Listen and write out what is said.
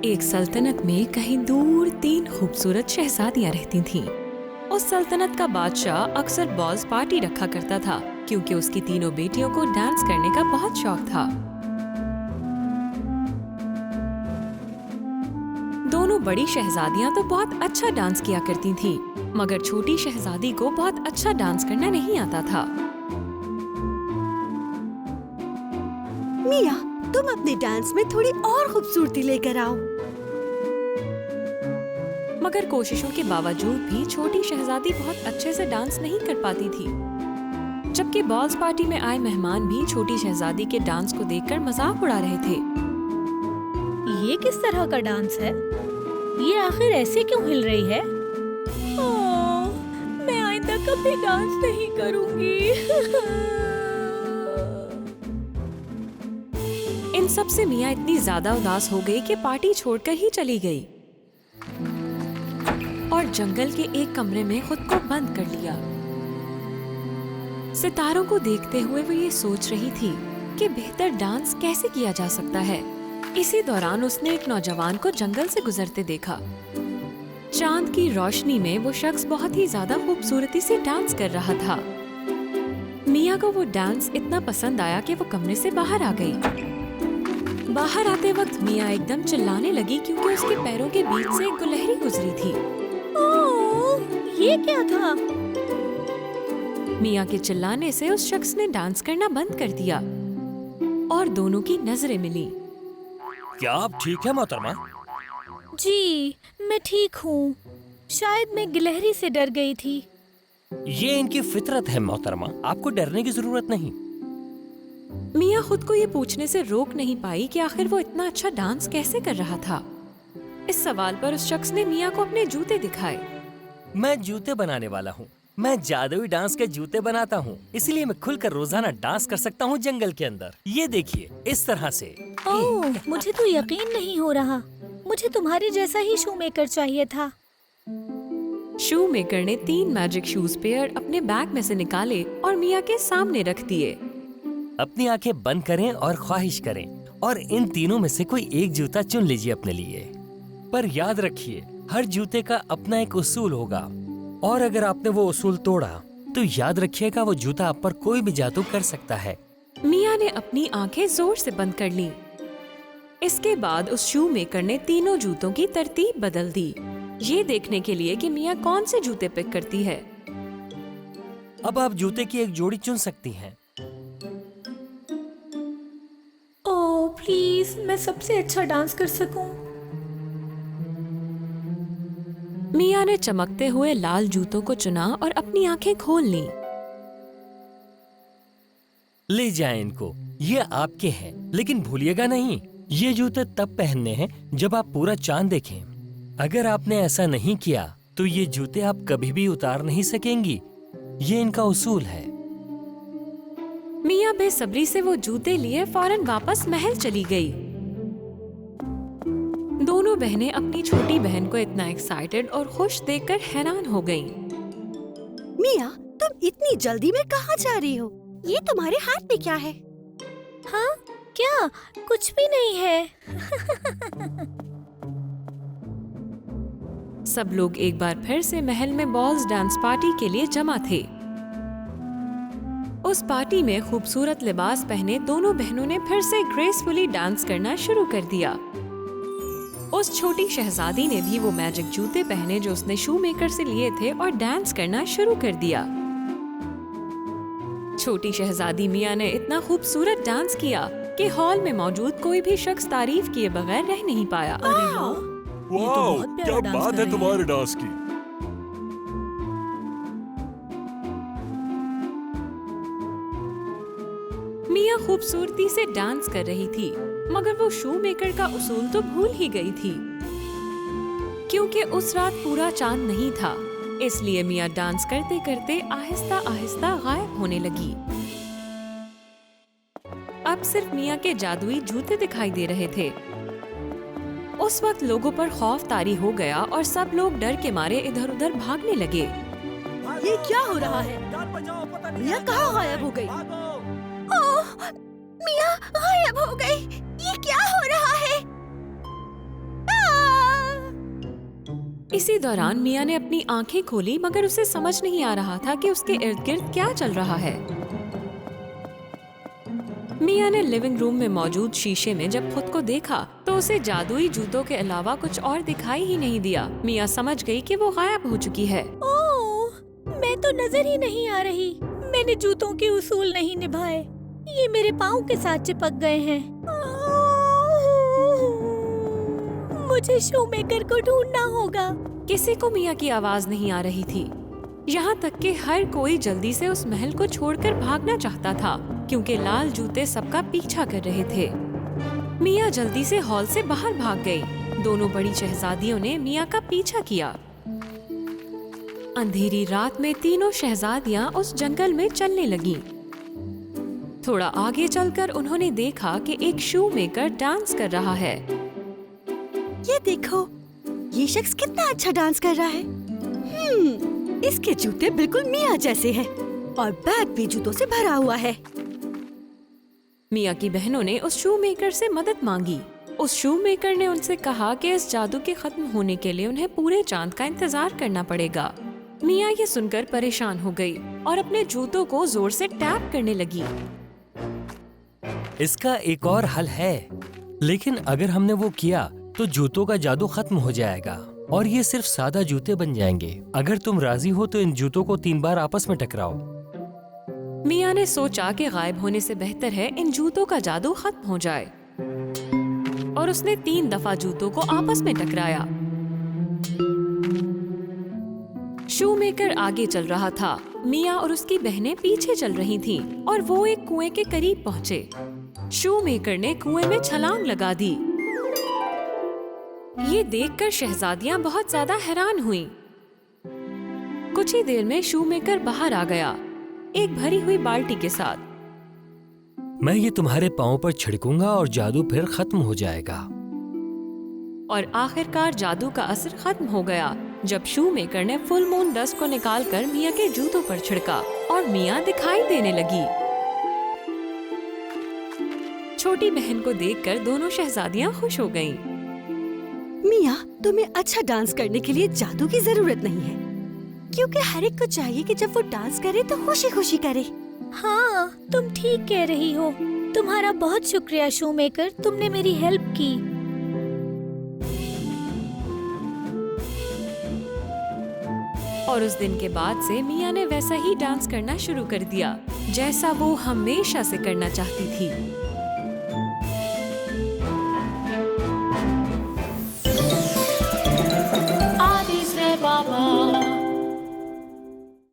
एक सल्तनत में कहीं दूर 3 खूबसूरत शहजादियां रहती थीं। उस सल्तनत का बादशाह अक्सर बॉल्स पार्टी रखा करता था क्योंकि उसकी तीनों बेटियों को डांस करने का बहुत शौक था। दोनों बड़ी शहजादियां तो बहुत अच्छा डांस किया करती थीं, मगर छोटी शहजादी को बहुत अच्छा डांस करना नहीं आता था। मिया, तुम अपने डांस में थोड़ी और खूबसूरती लेकर आओ। मगर कोशिशों के बावजूद भी छोटी शहजादी बहुत अच्छे से डांस नहीं कर पाती थी। जबकि बॉल्स पार्टी में आए मेहमान भी छोटी शहजादी के डांस को देखकर मजाक उड़ा रहे थे। ये किस तरह का डांस है? ये आखिर ऐसे क्यों हिल रही है? ओह, मैं आइंदा कभी डांस नहीं करूंगी। इन सब से मिया इतनी ज्यादा उदास हो गई कि पार्टी छोड़कर ही चली गई और जंगल के एक कमरे में खुद को बंद कर लिया। सितारों को देखते हुए वो ये सोच रही थी कि बेहतर डांस कैसे किया जा सकता है। इसी दौरान उसने एक नौजवान को जंगल से गुजरते देखा। चांद की रोशनी में वो शख्स बहुत ही ज्यादा खूबसूरती से डांस कर रहा था। मिया को वो डांस इतना पसंद आया कि वो कमरे से बाहर आ गई। बाहर आते वक्त मिया एकदम चिल्लाने लगी क्योंकि उसके पैरों के बीच से एक गुलहरी गुजरी थी। ओह, ये क्या था? मिया के चिल्लाने से उस शख्स ने डांस करना बंद कर दिया और दोनों की नजरें मिली। क्या आप ठीक है मोहतरमा? जी, मैं ठीक हूँ। शायद मैं गिलहरी से डर गई थी। ये इनकी फितरत है मोहतरमा, आपको डरने की जरूरत नहीं। मिया खुद को ये पूछने से रोक नहीं पाई कि आखिर वो इतना अच्छा डांस कैसे कर रहा था। इस सवाल पर उस शख्स ने मिया को अपने जूते दिखाए। मैं जूते बनाने वाला हूँ। मैं जादुई डांस के जूते बनाता हूँ, इसलिए मैं खुलकर रोजाना डांस कर सकता हूँ जंगल के अंदर। ये देखिए, इस तरह से। ओह, मुझे तो यकीन नहीं हो रहा। मुझे तुम्हारे जैसा ही शू मेकर चाहिए था। शू मेकर ने 3 मैजिक शूज पेयर अपने बैग में से निकाले और मिया के सामने रख दिए। अपनी आंखें बंद करें और ख्वाहिश करें और इन तीनों में से कोई एक जूता चुन लीजिए अपने लिए। पर याद रखिए, हर जूते का अपना एक उसूल होगा और अगर आपने वो उसूल तोड़ा तो याद रखिएगा वो जूता आप पर कोई भी जादू कर सकता है। मिया ने अपनी आंखें जोर से बंद कर लीं। इसके बाद उस शू मेकर ने तीनों जूतों की तरतीब बदल दी, ये देखने के लिए कि मिया कौन से जूते पिक करती है। अब आप जूते की एक जोड़ी चुन सकती हैं। ओह प्लीज, मैं सबसे अच्छा डांस कर सकूं। मिया ने चमकते हुए लाल जूतों को चुना और अपनी आंखें खोल लीं। ले जाएं इनको, ये आपके हैं, लेकिन भूलिएगा नहीं, ये जूते तब पहनने हैं जब आप पूरा चांद देखें। अगर आपने ऐसा नहीं किया तो ये जूते आप कभी भी उतार नहीं सकेंगी। ये इनका उसूल है। मिया बेसब्री से वो जूते लिए फौरन वापस महल चली गई। दोनों बहनें अपनी छोटी बहन को इतना एक्साइटेड और खुश देखकर हैरान हो गईं। मिया, तुम इतनी जल्दी में कहाँ जा रही हो? ये तुम्हारे हाथ में क्या है? हाँ, क्या? कुछ भी नहीं है। सब लोग एक बार फिर से महल में बॉल्स डांस पार्टी के लिए जमा थे। उस पार्टी में खूबसूरत लिबास पहने दोनों बहनों ने फिर से ग्रेसफुली डांस करना शुरू कर दिया। उस छोटी शहजादी ने भी वो मैजिक जूते पहने जो उसने शू मेकर से लिए थे और डांस करना शुरू कर दिया। छोटी शहजादी मिया ने इतना खूबसूरत डांस किया कि हॉल में मौजूद कोई भी शख्स तारीफ किए बगैर रह नहीं पाया। अरे वाह, ये तो वाओ, बहुत प्यारा क्या डांस बात कर है रही तुम्हारे डांस की। मिया खूबसूरती से डांस कर रही थी, मगर वो शू मेकर का उसूल तो भूल ही गई थी। क्योंकि उस रात पूरा चांद नहीं था, इसलिए मिया डांस करते करते आहिस्ता आहिस्ता गायब होने लगी। अब सिर्फ मिया के जादुई जूते दिखाई दे रहे थे। उस वक्त लोगों पर खौफ तारी हो गया और सब लोग डर के मारे इधर उधर भागने लगे। ये क्या हो रहा है? मिया कहाँ गायब हो गई? ओह, मिया गायब हो गई। ये क्या हो रहा है? इसी दौरान मिया ने अपनी आंखें खोली, मगर उसे समझ नहीं आ रहा था कि उसके इर्द गिर्द क्या चल रहा है। मिया ने लिविंग रूम में मौजूद शीशे में जब खुद को देखा तो उसे जादुई जूतों के अलावा कुछ और दिखाई ही नहीं दिया। मिया समझ गई कि वो गायब हो चुकी है। ओह, मैं तो नजर ही नहीं आ रही। मैंने जूतों के उसूल नहीं निभाए। ये मेरे पाँव के साथ चिपक गए हैं। मुझे शूमेकर को ढूंढना होगा। किसी को मिया की आवाज नहीं आ रही थी। यहाँ तक कि हर कोई जल्दी से उस महल को छोड़कर भागना चाहता था, क्योंकि लाल जूते सबका पीछा कर रहे थे। मिया जल्दी से हॉल से बाहर भाग गई। दोनों बड़ी शहजादियों ने मिया का पीछा किया। अंधेरी रात में तीनों शहजादियां उस जंगल में चलने लगीं। थोड़ा आगे चलकर उन्होंने देखा कि एक शू मेकर डांस कर रहा है। ये देखो, ये शख्स कितना अच्छा डांस कर रहा है। इसके जूते बिल्कुल मिया जैसे हैं और बैग भी जूतों से भरा हुआ है। मिया की बहनों ने उस शू मेकर से मदद मांगी। उस शू मेकर ने उनसे कहा कि इस जादू के खत्म होने के लिए उन्हें पूरे चांद का इंतजार करना पड़ेगा। मिया ये सुनकर परेशान हो गई और अपने जूतों को जोर से टैप करने लगी। इसका एक और हल है, लेकिन अगर हमने वो किया तो जूतों का जादू खत्म हो जाएगा और ये सिर्फ सादा जूते बन जाएंगे। अगर तुम राजी हो तो इन जूतों को 3 बार आपस में टकराओ। मिया ने सोचा कि गायब होने से बेहतर है इन जूतों का जादू खत्म हो जाए, और उसने 3 दफा जूतों को आपस में टकराया। शू मेकर आगे चल रहा था। मिया और उसकी बहनें पीछे चल रही थीं, और वो एक कुएं के करीब पहुँचे। शू मेकर ने कुएं में छलांग लगा दी। ये देखकर शहजादियां बहुत ज्यादा हैरान हुईं। कुछ ही देर में शू मेकर बाहर आ गया, एक भरी हुई बाल्टी के साथ। मैं ये तुम्हारे पाँव पर छिड़कूंगा और जादू फिर खत्म हो जाएगा। और आखिरकार जादू का असर खत्म हो गया जब शू मेकर ने फुल मून डस्ट को निकालकर मिया के जूतों पर छिड़का और मिया दिखाई देने लगी। छोटी बहन को देखकर दोनों शहजादियां खुश हो गईं। मिया, तुम्हें अच्छा डांस करने के लिए जादू की जरूरत नहीं है, क्योंकि हर एक को चाहिए कि जब वो डांस करे तो खुशी खुशी करे। हाँ, तुम ठीक कह रही हो। तुम्हारा बहुत शुक्रिया शूमेकर, तुमने मेरी हेल्प की। और उस दिन के बाद से मिया ने वैसा ही डांस करना शुरू कर दिया जैसा वो हमेशा से करना चाहती थी।